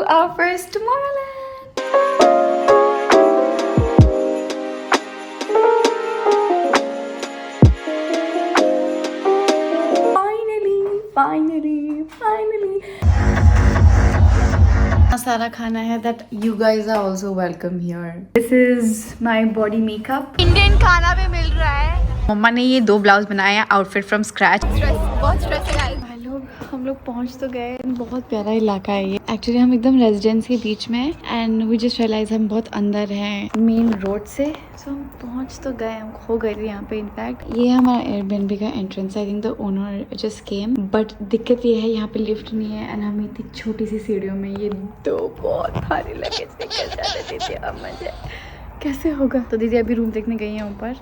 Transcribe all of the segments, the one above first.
our first Tomorrowland. Finally. सारा खाना है that you guys are also welcome here. This is my body makeup. Indian खाना भी मिल रहा है. मम्मा ने ये 2 ब्लाउज बनाए हैं आउटफिट फ्रॉम स्क्रैच. बहुत स्ट्रेस है गाइस. हम लोग पहुंच तो गए. बहुत प्यारा इलाका है ये. एक्चुअली हम एकदम रेजिडेंस के बीच में हैं एंड वी जस्ट रियलाइज हम बहुत अंदर हैं मेन रोड से. सो हम पहुंच तो गए. हम खो गए थे यहाँ पे. इनफैक्ट ये हमारा एयरबीएनबी का entrance. I think the owner just came but दिक्कत ये है यहाँ पे लिफ्ट नहीं है एंड हमें इतनी छोटी सी सीढ़ियों में ये 2 बहुत भारी लगेज लेकर जाने देते. अब मुझे कैसे होगा. तो दीदी अभी रूम देखने गई है ऊपर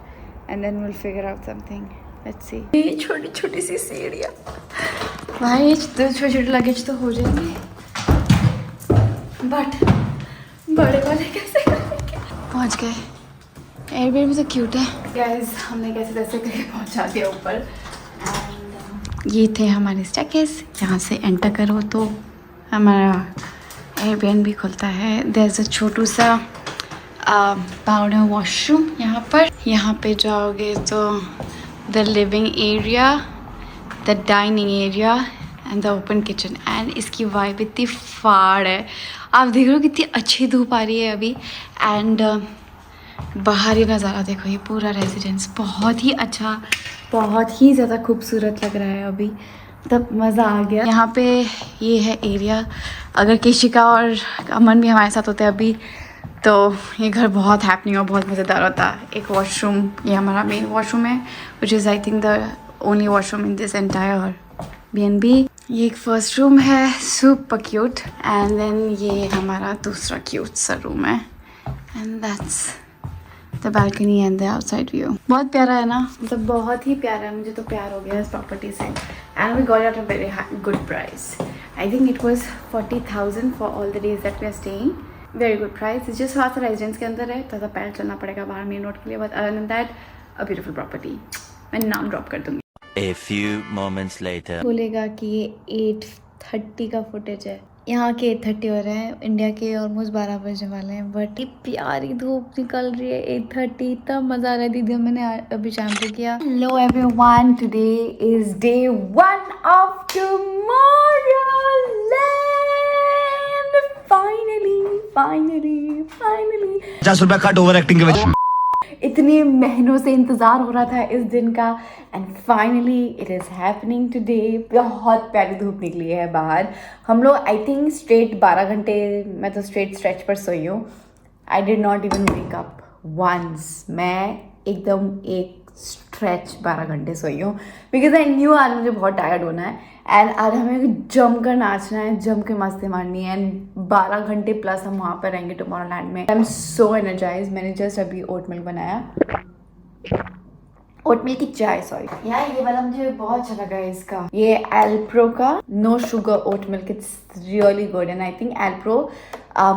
and then will figure out something. Let's see. ये छोटी छोटी सी सीढ़ियाँ भाई. छोटे छोटे लगेज तो हो जाएंगे बट बड़े वाले कैसे करेंगे. पहुँच गए. एयरबीएनबी तो क्यूट है गाइस. हमने कैसे कैसे करके पहुँचा दिया ऊपर. ये थे हमारे स्टेयरकेस. यहाँ से एंटर करो तो हमारा एयरबीएनबी खुलता है. देयर इज अ छोटू सा पाउडर वॉशरूम यहाँ पे जाओगे तो the living area, the dining area and the open kitchen. And इसकी वाइब इतनी फाड़ है. आप देख रहे हो कितनी अच्छी धूप आ रही है अभी. एंड बाहर ही नज़ारा देखो. ये पूरा रेजिडेंस बहुत ही अच्छा, बहुत ही ज़्यादा खूबसूरत लग रहा है अभी. तब मज़ा आ गया. यहाँ पे ये है एरिया. अगर केशिका और अमन भी हमारे साथ होते अभी तो ये घर बहुत हैपनिंग और बहुत मज़ेदार होता. एक वॉशरूम, ये हमारा मेन वॉशरूम है which is I think the only washroom in this entire BNB. ये एक फर्स्ट रूम है सुपर क्यूट. एंड देन ये हमारा दूसरा क्यूट सा रूम है and that's the balcony and the outside view. बहुत प्यारा है ना. मतलब बहुत ही प्यारा है. मुझे तो प्यार हो गया इस प्रॉपर्टी से. And we got at a very good price. I think it was 40,000 for all the days that we are staying. Very good price. Just थोड़ा सा रेजिडेंस के अंदर है. थोड़ा सा पैर चलना पड़ेगा बाहर मेन रोड के लिए. But other than that a beautiful property. मैं नाम ड्रॉप कर दूंगी. A few moments later. बोलेगा कि ये 8:30 का फुटेज है. यहाँ के 8:30 हो रहे हैं. इंडिया के ऑलमोस्ट 12 बजने वाले हैं. बट ये प्यारी धूप निकल रही है. 8:30 इतना मज़ा आ रहा है. दीदी मैंने अभी शैम्पू किया. Hello everyone. Today is day 1 of Tomorrowland. Finally 50 रुपया कट ओवर एक्टिंग के वजह. इतने महीनों से इंतज़ार हो रहा था इस दिन का and finally it is happening today. बहुत प्यारी धूप निकली है बाहर. हम लोग आई थिंक स्ट्रेट 12 घंटे. मैं तो स्ट्रेट स्ट्रेच पर सोई हूँ. I did not even wake up once. मैं एकदम एक स्ट्रेच 12 घंटे सोई हूँ बिकॉज आई न्यू आज मुझे बहुत टायर्ड होना है. एंड आज हमें जम कर नाचना है, जम के मस्ती मारनी है. एंड 12 घंटे प्लस हम वहाँ पर रहेंगे टुमारोलैंड में. I am so energize. मैंने जस्ट अभी ओट मिल्क बनाया. ओट मिल्क की चाय. सॉरी यार ये वाला मुझे बहुत अच्छा लगा है इसका. ये एल्प्रो का no sugar oat milk. It's really good. And I think Alpro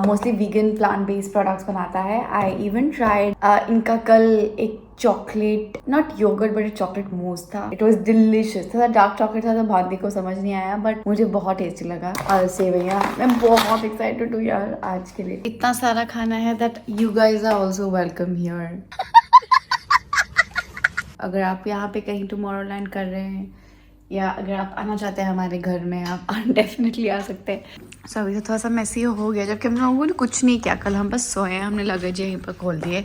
mostly vegan plant based products बनाता है. आई इवन ट्राइड इनका कल एक chocolate, not yogurt but chocolate mousse था. It was delicious. थोड़ा डार्क चॉकलेट था तो भांति को समझ नहीं आया बट मुझे बहुत टेस्टी लगा. और सेवैया मैं बहुत एक्साइटेड हूँ यार आज के लिए. इतना सारा खाना है that you guys are also welcome here. अगर आप यहाँ पे कहीं टुमारोलैंड कर रहे हैं या अगर आप आना चाहते हैं हमारे घर में, आप डेफिनेटली आ सकते हैं. सो अभी तो थोड़ा सा मैसी हो गया जबकि हम लोगों ने कुछ नहीं किया. कल हम बस सोए. हमने लगेज यहीं पर खोल दिए.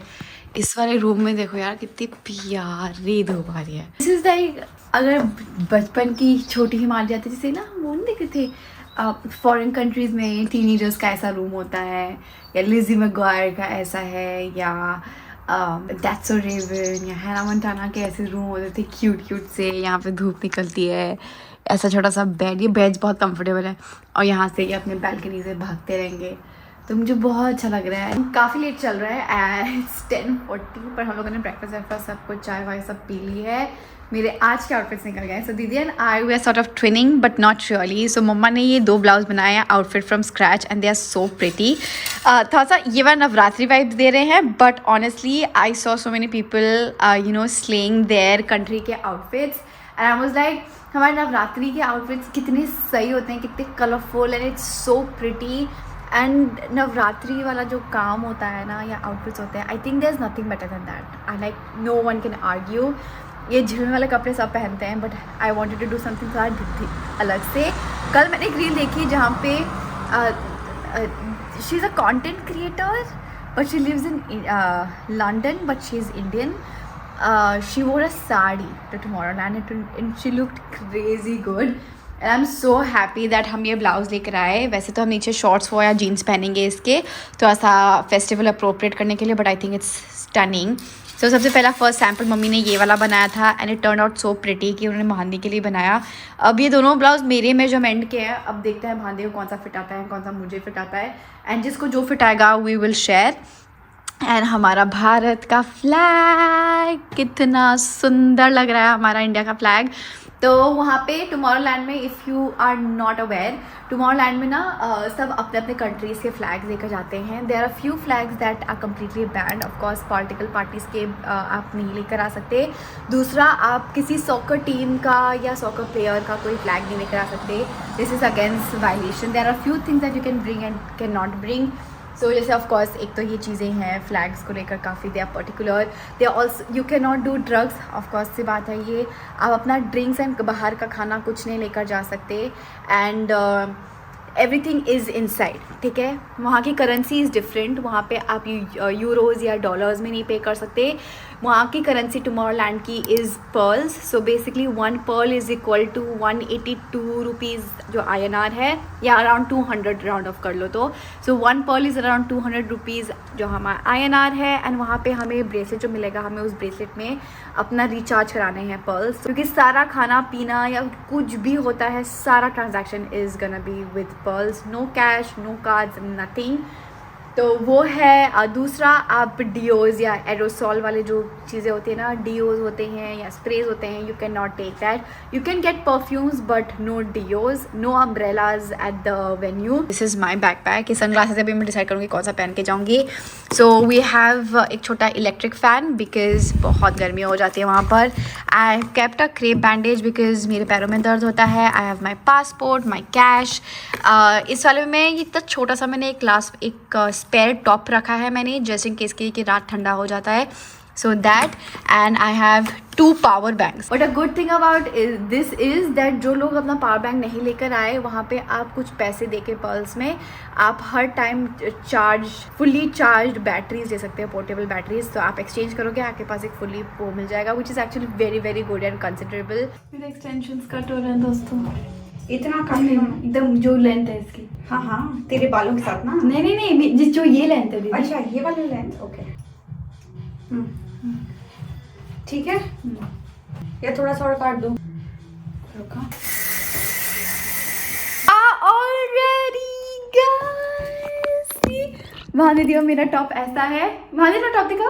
इस वाले रूम में देखो यार कितनी प्यारी धूप आ रही है. दिस इज लाइक अगर बचपन की छोटी हिमालय जाती जैसे ना वो नहीं देखते थे फॉरेन कंट्रीज में टीनेजर्स का ऐसा रूम होता है या लिज़ी मैगवायर का ऐसा है या दैट्स सो रेवन या हैना मोंटाना के ऐसे रूम होते थे क्यूट क्यूट से. यहाँ पे धूप निकलती है. ऐसा छोटा सा बेड. ये बेड बहुत कंफर्टेबल है और यहाँ से ये अपने बालकनी से भागते रहेंगे. तो मुझे बहुत अच्छा लग रहा है. काफ़ी लेट चल रहा है. इट्स 10:40 पर हम लोगों ने ब्रेकफास्ट वेकफास्ट सब कुछ चाय वाय सब पी ली है. मेरे आज के आउटफिट्स निकल गए. So didi and I we are sort of twinning but not really. So मम्मा ने ये 2 ब्लाउज बनाए हैं outfit from scratch and they are so pretty. थोड़ा सा ये वाला नवरात्रि वाइब्स दे रहे हैं but honestly I saw so many people you know slaying their country के outfits and I was like हमारे नवरात्रि के आउटफिट्स कितने सही होते हैं, कितने colourful and it's so pretty. And Navratri वाला जो काम होता है ना या आउटफिट्स होते हैं, I think there is nothing better than that and like no one can argue. ये झिलमिल वाले कपड़े सब पहनते हैं but I wanted to do something थोड़ा अलग से। कल मैंने एक रील देखी जहाँ पे she is a content creator but she lives in London but she is Indian. She wore a sari to Tomorrowland and she looked crazy good. And I'm so happy that हम ये blouse लेकर आए। वैसे तो हम नीचे shorts वो या जीन्स पहनेंगे इसके तो ऐसा फेस्टिवल अप्रोप्रिएट करने के लिए, but I think it's stunning. So सबसे पहला फर्स्ट सैम्पल मम्मी ने ये वाला बनाया था and it turn out so pretty कि उन्होंने भांदी के लिए बनाया। अब ये दोनों ब्लाउज मेरे मेजरमेंट के हैं, अब देखते हैं भांदी को कौन सा फिट आता है, कौन सा मुझे फिट आता है एंड जिसको जो फिट आएगा वी विल शेयर। एंड हमारा भारत का फ्लैग कितना सुंदर लग रहा है, हमारा इंडिया का फ्लैग। तो वहाँ पे टुमारोलैंड में, if you are not aware, Tomorrowland में ना सब अपने अपने कंट्रीज़ के फ्लैग्स लेकर जाते हैं। There are few flags that are completely banned. Of course political parties के आप नहीं लेकर आ सकते। दूसरा, आप किसी सॉकर टीम का या सॉकर प्लेयर का कोई फ्लैग नहीं लेकर आ सकते। This is against violation. There are few things that you can bring and can not bring. So जैसे ऑफ कोर्स एक तो ये चीज़ें हैं फ्लैग्स को लेकर काफ़ी they are particular. They also you can not do drugs, of course सी बात है ये। आप अपना ड्रिंक्स एंड बाहर का खाना कुछ नहीं लेकर जा सकते एंड एवरीथिंग इज़ इनसाइड, ठीक है। वहाँ की करेंसी इज़ डिफरेंट, वहाँ पे आप यूरोज़ या डॉलर्स में नहीं पे कर सकते। वहाँ की करेंसी टुमारोलैंड की is pearls. So basically 1 pearl is equal to 182 rupees जो INR है, या अराउंड 200 राउंड ऑफ कर लो तो। सो 1 पर्ल इज़ अराउंड 200 रुपीज़ जो हमारा INR है। एंड वहाँ पे हमें ब्रेसलेट जो मिलेगा, हमें उस ब्रेसलेट में अपना रिचार्ज कराने हैं पर्ल्स, क्योंकि सारा खाना पीना या कुछ भी होता है सारा transaction is gonna be with pearls, no cash, no cards, nothing. तो वो है। दूसरा, आप डियोज़ या एरोसॉल वाले जो चीज़ें होती हैं ना, डियोज़ होते हैं या स्प्रेज होते हैं, you can not take that. You can get perfumes but no deos, no umbrellas at the venue. This is my backpack. ये सनग्लासेस अभी मैं डिसाइड करूँगी कौन सा पहन के जाऊँगी। सो वी हैव एक छोटा इलेक्ट्रिक फ़ैन बिकॉज बहुत गर्मी हो जाती है वहाँ पर। I have kept a crepe bandage because मेरे पैरों में दर्द होता है। I have my passport, my cash. इस वाले में ये इतना छोटा सा मैंने एक स्पेयर टॉप रखा है मैंने, जैसे इन केस कि रात ठंडा हो जाता है। So that, and I have 2 power banks. But a good thing about this is that जो लोग अपना पावर बैंक नहीं लेकर आए, वहाँ पे आप कुछ पैसे दे के पर्ल्स में आप हर टाइम फुल्ली चार्ज बैटरीज ले सकते हैं, पोर्टेबल बैटरीज। तो आप एक्सचेंज करोगे, आपके पास एक फुल्ली वो मिल जाएगा, which is actually very very good and considerable. मेरे एक्सटेंशंस कट हो रहे हैं दोस्तों, इतना काफी एकदम जो लेंथ है इसकी। हाँ हाँ, तेरे बालों के साथ ना। नहीं, जिस जो ये लेंथ है। अच्छा, ये वाली लेंथ, ओके। ठीक है, या थोड़ा सा और काट दूं? रुका। ऑलरेडी गाइस, वहाँ दे दिया। मेरा टॉप ऐसा है, वहाँ देखो टॉप दिखा,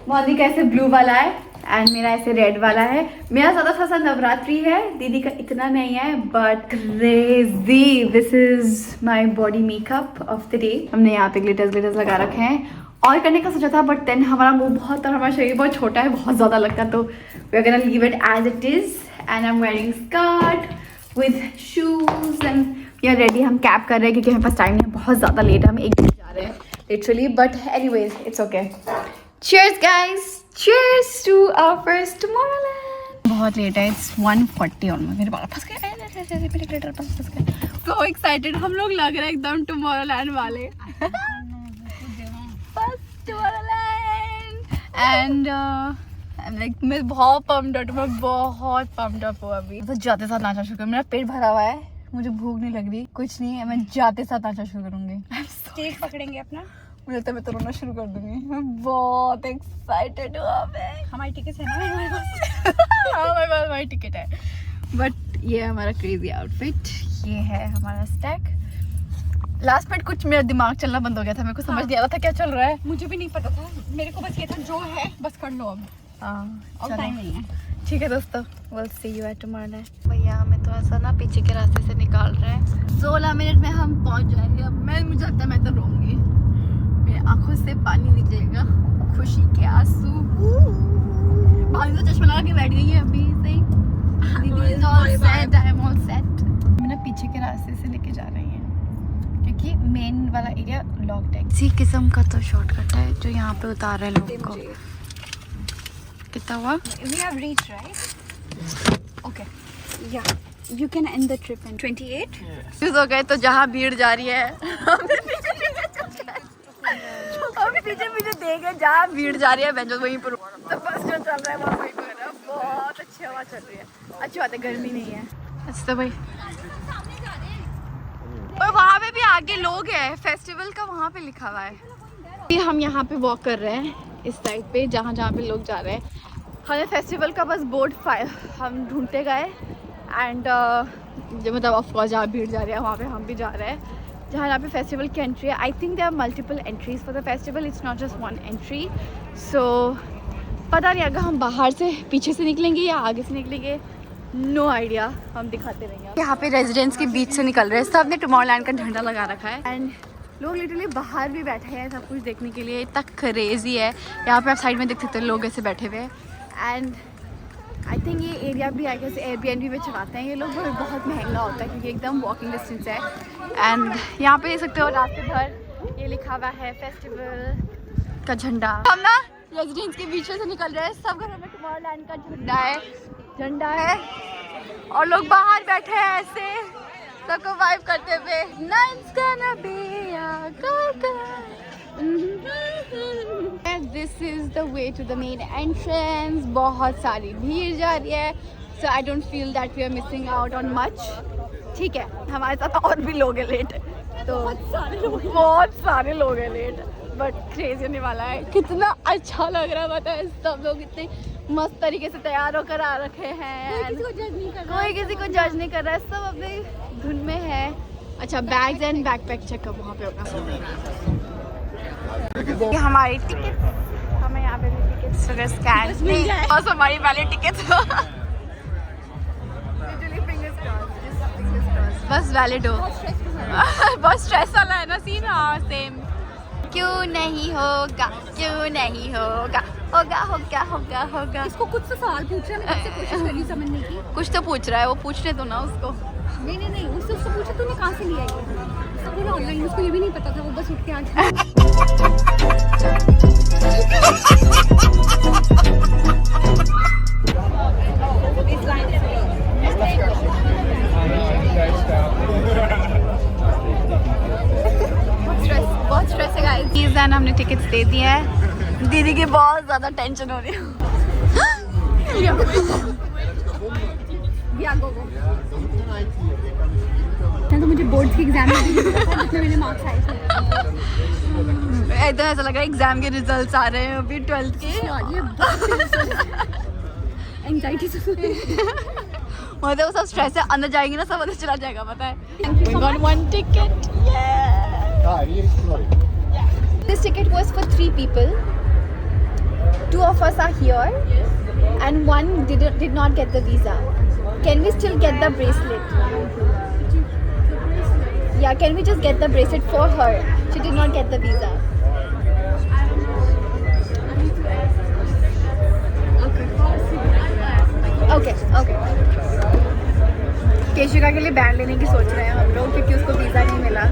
वहाँ दिखा ऐसे ब्लू वाला है एंड मेरा ऐसे रेड वाला है। मेरा ज़्यादा सा नवरात्रि है, दीदी का इतना नहीं है, but crazy. This is my body makeup of the day. हमने यहाँ पे ग्लिटर्स लगा रखे हैं और करने का सोचा था, बट देन हमारा मुंह बहुत और हमारा शरीर बहुत छोटा है, बहुत ज़्यादा लगता है, तो we are gonna leave it as it is. And I am wearing skirt with shoes and we are ready. हम कैब कर रहे हैं क्योंकि हमारे पास टाइम नहीं है, बहुत ज़्यादा लेट है, हम एक दिन जा रहे हैं literally, but anyways it's okay. Cheers guys, cheers to our first Tomorrowland। बहुत लेट है, it's 1:40 ऑलमोस्ट। मेरे बाल फंस गए, मेरे ग्लिटर फंस गए। So excited, हम लोग लग रहे हैं एकदम Tomorrowland वाले। First Tomorrowland and like मैं बहुत pumped up, मैं बहुत pumped up हूँ अभी। तो जाते साथ नाचना शुरू करूँ, मेरा पेट भरा हुआ है, मुझे भूख नहीं लग रही, कुछ नहीं है, मैं जाते साथ नाचना शुरू करूँगी। स्टेज पकड़ेंगे अपना। मुझे तो मैं तो रोना शुरू कर दूंगी, मैं बहुत एक्साइटेड हूँ अबे। हमारी टिकट है ना हमारे पास। हाँ, हमारे पास हमारी टिकट है। बट ये है हमारा क्रेजी आउटफिट, ये है हमारा स्टैक। लास्ट मिनट कुछ मेरा दिमाग चलना बंद हो गया था, मेरे को समझ नहीं आ रहा था क्या चल रहा है। मुझे भी नहीं पता था, मेरे को बस ये था जो है बस कर लो अब। हाँ, और टाइम नहीं है। ठीक है दोस्तों, we'll see you at tomorrow। भैया हमें तो ऐसा ना पीछे के रास्ते से निकाल रहे हैं। 16 मिनट में हम पहुंच जाएंगे। अब मुझे लगता है मैं तो रोऊंगी, मेरी आंखों से पानी निकलेगा, खुशी के आंसू। भाभी तो चश्मा लगा के बैठ गई है अभी से। दीदी is all set, I am all set। हमें ना पीछे के रास्ते से लेके जा रही हैं क्योंकि मेन वाला एरिया लॉक्ड है। इसी किस्म का तो शॉर्टकट है जो यहाँ पे उतार रहे लोग को। कितना हुआ? We have reached, right? Okay. Yeah. You can end the trip in 28. confused हो गए तो जहाँ भीड़ जा रही है हम पीछे पीछे देख रहे जहाँ भीड़ जा रही है बेंचो वहीं पर तो बस जो चल रहा है वो वहीं पर है। बहुत अच्छी हवा चल रही है, अच्छी बात है, गर्मी नहीं है। अच्छा भाई और वहाँ पे भी आगे लोग हैं, फेस्टिवल का वहाँ पे लिखा हुआ है। ये हम यहाँ पे वॉक कर रहे हैं इस साइड पे जहाँ जहाँ पे लोग जा रहे हैं। हमें फेस्टिवल का बस बोर्ड हम ढूंढते गए एंड जो मतलब ऑफकोर्स जहाँ भीड़ जा रही है वहाँ पे हम भी जा रहे हैं जहाँ पे फेस्टिवल की एंट्री है। I think there are multiple entries for the festival, it's not just one entry. So पता नहीं अगर हम बाहर से पीछे से निकलेंगे या आगे से निकलेंगे, नो आइडिया, हम दिखाते रहेंगे। यहाँ पे रेजिडेंट्स के बीच से निकल रहे हैं, सब ने टुमारोलैंड का झंडा लगा रखा है एंड लोग लिटरली बाहर भी बैठे हैं सब कुछ देखने के लिए। इतना क्रेजी है यहाँ पे, आप साइड में देख सकते हैं लोग ऐसे बैठे हुए हैं। एंड आई थिंक ये एरिया भी आई गेस एयरबीएनबी में चलाते हैं ये लोग, बहुत महंगा होता है क्योंकि एकदम वॉकिंग डिस्टेंस है। एंड यहाँ पे देख सकते हो रास्ते भर ये लिखा हुआ है फेस्टिवल का झंडा। हम ना रेजिडेंट्स के बीच से निकल रहे हैं, सब घरों में टुमारोलैंड का झंडा है और लोग बाहर बैठे हैं ऐसे सबको वाइब करते हुए। Night's gonna be a go-go. This is the way to the main entrance. बहुत सारी भीड़ जा रही है, so I don't feel that we are missing out on much. ठीक है, हमारे साथ और भी लोग हैं लेट, तो बहुत सारे लोग हैं लेट, बट क्रेजी होने वाला है। कितना अच्छा लग रहा है पता है, सब लोग इतने मस्त तरीके से तैयार होकर आ रखे हैं, कोई किसी को जज नहीं कर रहा है, सब अपने धुन में है। अच्छा बैग्स एंड बैकपैक चेकअप वहाँ पे होगा। ये हमारी टिकट, हमें यहाँ पे भी टिकट्स अगर स्कैन नहीं बस हमारी वाली टिकट बस वैलिड हो। बहुत स्ट्रेस वाला है ना सीन। हाँ सेम। क्यों नहीं होगा, क्यों नहीं होगा, होगा होगा होगा होगा। इसको कुछ तो सवाल पूछ रहा है, मैं आपसे कोशिश कर रही समझने की। कुछ तो पूछ रहा है, वो पूछने दो ना उसको। नहीं उससे पूछा तूने कहाँ से लिया ये? पूरा ऑनलाइन, उसको ये भी नहीं पता था, वो बस उठ के आ बहुत स्ट्रेस है गाइस। प्लीज देन हमने टिकट्स दे दिए हैं, दीदी की बहुत ज्यादा टेंशन हो रही है। तो मुझे बोर्ड के एग्जाम में भी जितने मेरे मार्क्स आए थे एकदम ऐसा लग रहा है एग्जाम के रिजल्ट्स आ रहे हैं अभी 12th के। एंजाइटी से मतलब वो सब स्ट्रेस है, अंदर जाएंगे ना सब अंदर चला जाएगा पता है। We got one ticket. This ticket was for 3 people. 2 of us are here, and one did not get the visa. Can we still get the bracelet? Yeah, can we just get the bracelet for her? She did not get the visa. Okay. केशिका के लिए band लेने की सोच रहे हैं हम लोग क्योंकि उसको वीज़ा नहीं मिला।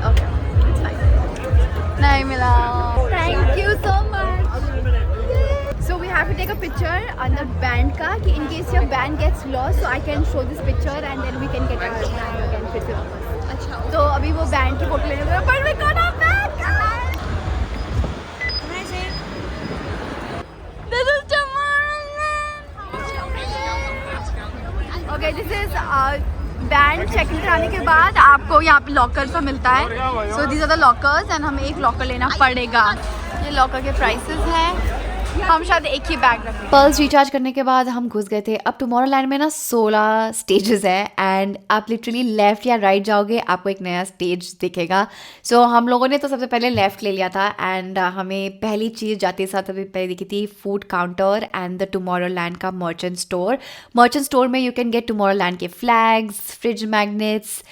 ओके इट्स फाइन, नहीं मिला। Thank you so much. So we have to take a picture अंदर बैंड का कि in case your band gets lost so I can show this picture and then we can get again फिर से वापस। अच्छा तो अभी वो बैंड की फोटो लेने गए but we got a band. This is okay this is band check in कराने के बाद आपको यहाँ पे लॉकर सा मिलता है। So these are the lockers and हमें एक लॉकर लेना पड़ेगा। ये लॉकर के प्राइसेस हैं, हम शायद एक ही बैग रखें। पल्स रिचार्ज करने के बाद हम घुस गए थे। अब टुमारोलैंड में ना 16 स्टेजेस हैं एंड आप लिटरली लेफ्ट या राइट जाओगे आपको एक नया स्टेज दिखेगा। सो हम लोगों ने तो सबसे पहले लेफ्ट ले लिया था एंड हमें पहली चीज़ जाते साथ अभी पहले दिखी थी food counter and the Tomorrowland का मर्चेंट स्टोर। मर्चेंट स्टोर में यू कैन गेट टुमारोलैंड के flags, fridge magnets,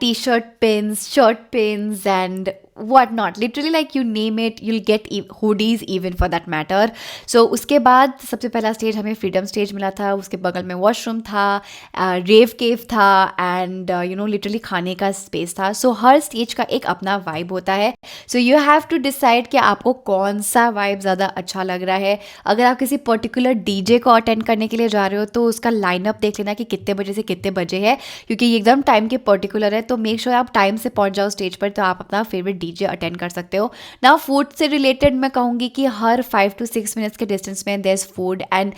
T shirt pins, shirt pins and what not, literally like you name it, you'll get hoodies even for that matter. So उसके बाद सबसे पहला stage हमें freedom stage मिला था, उसके बगल में वॉशरूम था, रेव केव था एंड यू नो लिटरली खाने का स्पेस था. सो हर स्टेज का एक अपना वाइब होता है. So you have to decide कि आपको कौन सा वाइब ज़्यादा अच्छा लग रहा है. अगर आप किसी पर्टिकुलर डीजे को अटेंड करने के लिए जा रहे हो तो उसका लाइनअप देख लेना कि कितने बजे से कितने बजे है, क्योंकि ये एकदम टाइम के पर्टिकुलर है. तो मेक श्योर आप टाइम से पहुंच जाओ स्टेज पर, तो आप अपना फेवरेट डीजे अटेंड कर सकते हो. ना फूड से रिलेटेड मैं कहूँगी कि हर 5 to 6 मिनट्स के डिस्टेंस में there is food and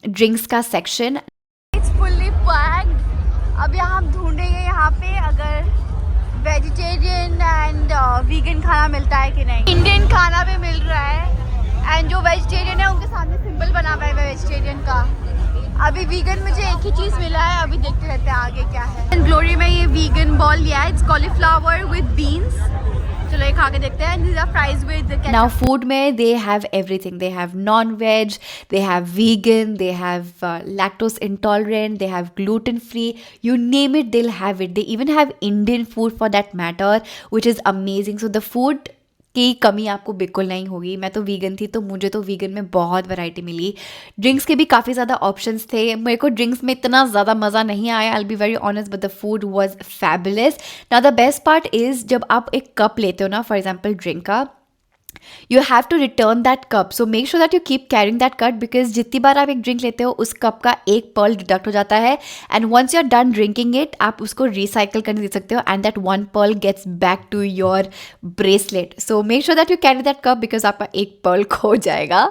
drinks का सेक्शन. It's fully packed. अब यहाँ हम ढूंढेंगे यहाँ पे अगर वेजिटेरियन एंड वीगन खाना मिलता है कि नहीं. इंडियन खाना भी मिल रहा है एंड जो वेजिटेरियन है उनके सामने सिंबल बना हुआ है वेजिटेरियन का. अभी वीगन मुझे एक ही चीज़ मिला है, अभी देखते रहते हैं आगे क्या है. एंड ग्लोरी में ये वीगन बॉल लिया है, इट्स कॉलीफ्लावर विद बीन्स. चलो ये खा के देखते हैं. These are fries with ketchup. Now food में they have everything. They have non-veg, they have vegan, they have lactose intolerant, they have gluten free. You name it, they'll have it. They even have Indian food for that matter, which is amazing. So the food की कमी आपको बिल्कुल नहीं होगी. मैं तो vegan थी तो मुझे तो वीगन में बहुत वैरायटी मिली. ड्रिंक्स के भी काफ़ी ज़्यादा ऑप्शंस थे. मेरे को ड्रिंक्स में इतना ज़्यादा मज़ा नहीं आया, I will be very honest, but the food was fabulous. Now the best part is जब आप एक कप लेते हो ना, फॉर एग्जांपल ड्रिंक का, you have to return that cup. So make sure that you keep carrying that cup because जितनी बार आप एक ड्रिंक लेते हो उस कप का एक पर्ल डिडक्ट हो जाता है and once you're done drinking it आप उसको रिसाइकल करने दे सकते हो and that one pearl gets back to your bracelet. So make sure that you carry that cup because आपका एक पर्ल खो जाएगा.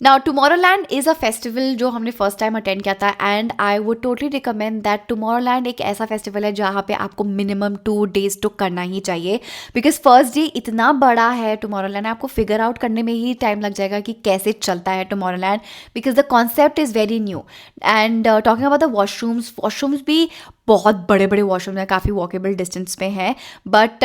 Now Tomorrowland is a festival जो हमने फर्स्ट टाइम अटेंड किया था and I would totally recommend that. Tomorrowland एक ऐसा फेस्टिवल है जहाँ पे आपको मिनिमम 2 days तो करना ही चाहिए बिकॉज फर्स्ट डे इतना बड़ा है Tomorrowland, आपको फिगर आउट करने में ही टाइम लग जाएगा कि कैसे चलता है Tomorrowland because the concept is very new. And talking about the washrooms भी बहुत बड़े बड़े वॉशरूम्स हैं, काफ़ी वॉकेबल डिस्टेंस पे हैं. बट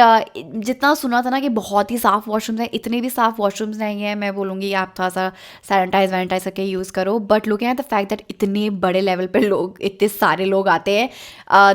जितना सुना था ना कि बहुत ही साफ़ वॉशरूम्स हैं, इतने भी साफ़ वॉशरूम्स नहीं हैं. मैं बोलूँगी आप थोड़ा सा सैनिटाइज करके यूज़ करो. But looking at the fact that इतने बड़े लेवल पे लोग, इतने सारे लोग आते हैं,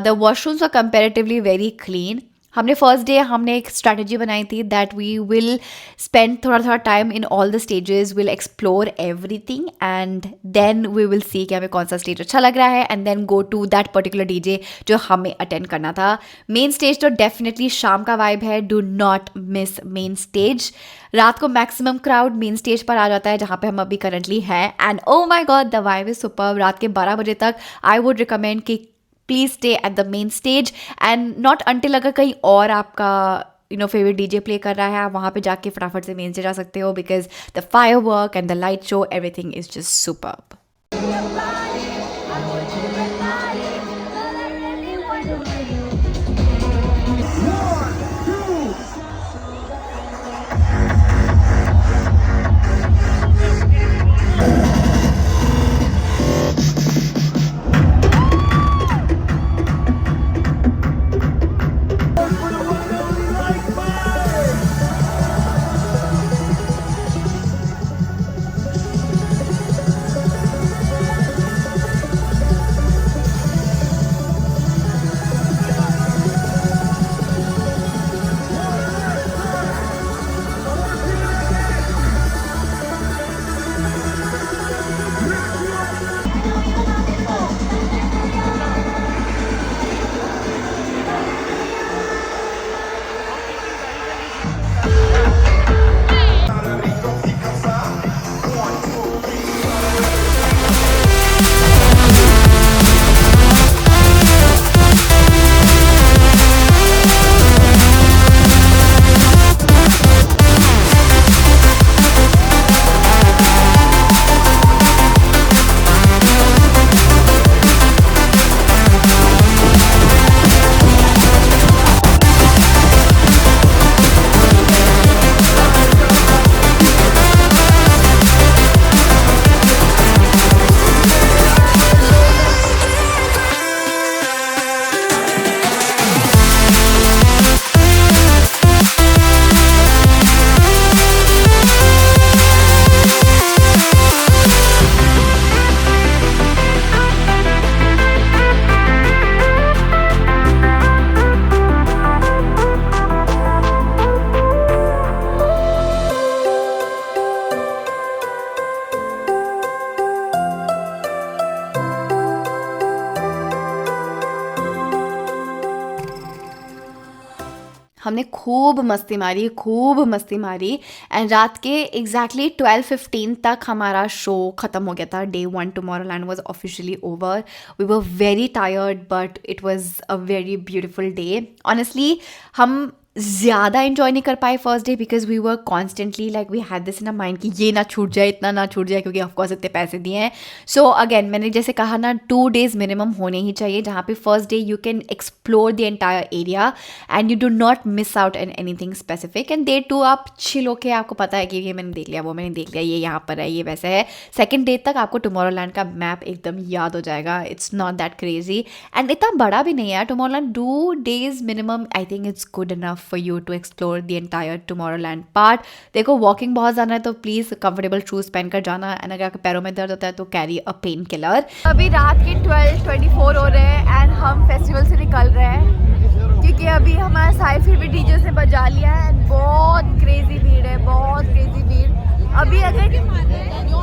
the washrooms are comparatively very clean. हमने फर्स्ट डे हमने एक स्ट्रैटेजी बनाई थी दैट वी विल स्पेंड थोड़ा time in all the stages, will explore everything and then we will see कि हमें कौन सा स्टेज अच्छा लग रहा है and then go to that particular DJ जो हमें अटेंड करना था. मेन स्टेज तो डेफिनेटली शाम का वाइब है, do not miss main stage. रात को मैक्सिमम क्राउड मेन स्टेज पर आ जाता है जहाँ पे हम अभी करंटली हैं and oh my God the vibe is superb. रात के 12 बजे तक आई वुड रिकमेंड कि please stay at the main stage and not until अगर कहीं और आपका फेवरेट डीजे प्ले कर रहा है आप वहाँ पे जाके फटाफट से मेन स्टेज जा सकते हो because the fire work and the light show everything is just superb. हमने खूब मस्ती मारी एंड रात के एग्जैक्टली 12:15 तक हमारा शो ख़त्म हो गया था. Day 1 Tomorrowland was officially over. We were very tired but it was a very beautiful day. Honestly, हम ज़्यादा इन्जॉय नहीं कर पाए first day because we were constantly like we had this in a mind कि ये ना छूट जाए, इतना ना छूट जाए, क्योंकि ऑफकोर्स इतने पैसे दिए हैं. सो अगेन मैंने जैसे कहा ना 2 days मिनिमम होने ही चाहिए जहाँ पे first day you can explore the entire area and you do not miss out in anything specific. And day 2 आप चिल होके आपको पता है कि ये मैंने देख लिया, वो मैंने देख लिया, ये यहाँ पर है, ये वैसे है. सेकेंड डे तक आपको टुमारोलैंड का मैप एकदम याद हो जाएगा. It's not that crazy and इतना बड़ा भी नहीं है Tomorrowland. 2 days minimum I think it's good enough for you to explore the entire Tomorrowland part. देखो वॉकिंग बहुत जाना है तो प्लीज़ कंफर्टेबल शूज़ पहन कर जाना एंड अगर आपके पैरों में दर्द होता है तो कैरी अ पेन किलर. अभी रात के 12:24 हो रहे हैं एंड हम फेस्टिवल से निकल रहे हैं क्योंकि अभी हमारा साइड फिर भी डीजे से बजा लिया है एंड बहुत क्रेजी भीड़ है, बहुत क्रेजी भीड़. अभी अगर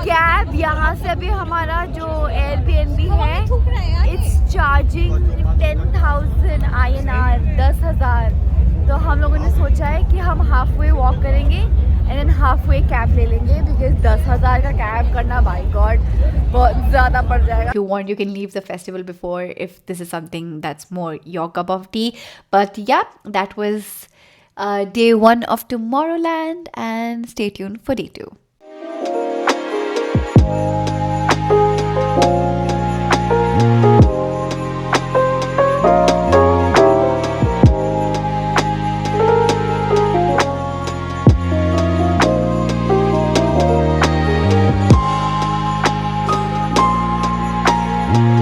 कैब यहाँ से अभी हमारा जो एयरबीएनबी है इट्स चार्जिंग 10,000 INR, 10,000. तो हम लोगों ने सोचा है कि हम हाफ वे वॉक करेंगे and than half way cab ले लेंगे बिकॉज 10,000 का कैब करना बाय गॉड बहुत ज़्यादा पड़ जाएगा. If you want you can leave the festival before if this is something that's more your cup of tea. But yeah, that was day 1 of Tomorrowland and stay tuned for day 2.